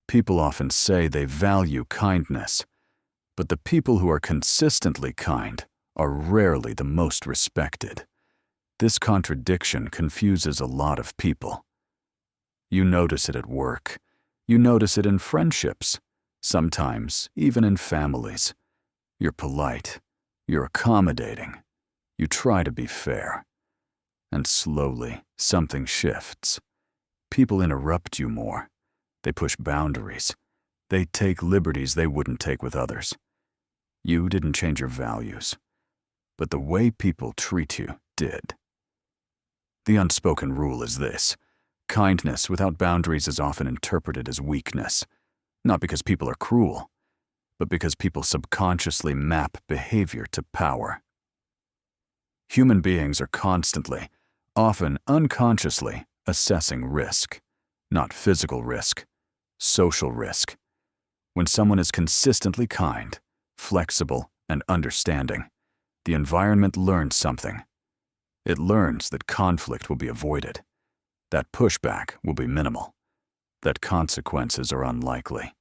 People often say they value kindness, but the people who are consistently kind are rarely the most respected. This contradiction confuses a lot of people. You notice it at work. You notice it in friendships, sometimes even in families. You're polite. You're accommodating. You try to be fair. And slowly, something shifts. People interrupt you more. They push boundaries. They take liberties they wouldn't take with others. You didn't change your values, but the way people treat you did. The unspoken rule is this: kindness without boundaries is often interpreted as weakness, not because people are cruel, but because people subconsciously map behavior to power. Human beings are constantly, often unconsciously, assessing risk, not physical risk, social risk. When someone is consistently kind, flexible, and understanding, the environment learns something. It learns that conflict will be avoided, that pushback will be minimal, that consequences are unlikely.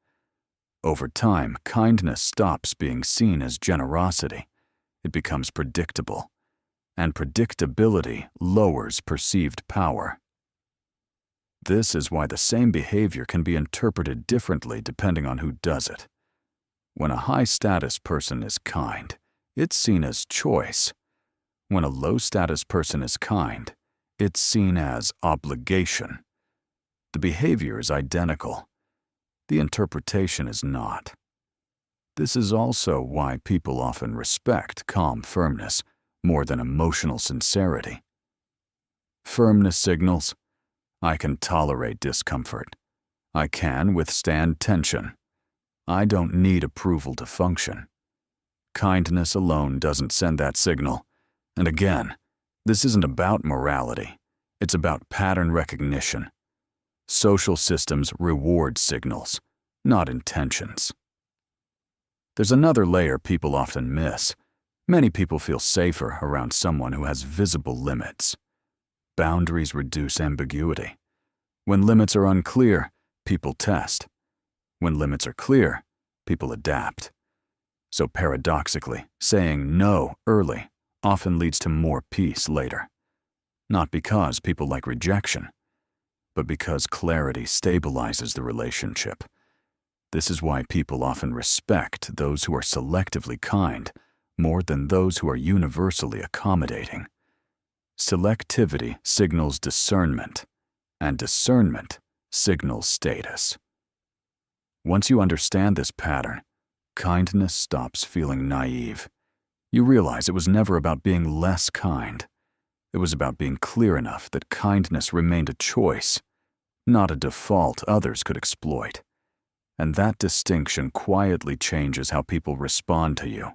Over time, kindness stops being seen as generosity. It becomes predictable, and predictability lowers perceived power. This is why the same behavior can be interpreted differently depending on who does it. When a high-status person is kind, it's seen as choice. When a low-status person is kind, it's seen as obligation. The behavior is identical. The interpretation is not. This is also why people often respect calm firmness more than emotional sincerity. Firmness signals, I can tolerate discomfort. I can withstand tension. I don't need approval to function. Kindness alone doesn't send that signal. And again, this isn't about morality. It's about pattern recognition. Social systems reward signals, not intentions. There's another layer people often miss. Many people feel safer around someone who has visible limits. Boundaries reduce ambiguity. When limits are unclear, people test. When limits are clear, people adapt. So paradoxically, saying no early often leads to more peace later. Not because people like rejection, but because clarity stabilizes the relationship. This is why people often respect those who are selectively kind more than those who are universally accommodating. Selectivity signals discernment, and discernment signals status. Once you understand this pattern, kindness stops feeling naive. You realize it was never about being less kind. It was about being clear enough that kindness remained a choice, not a default others could exploit. And that distinction quietly changes how people respond to you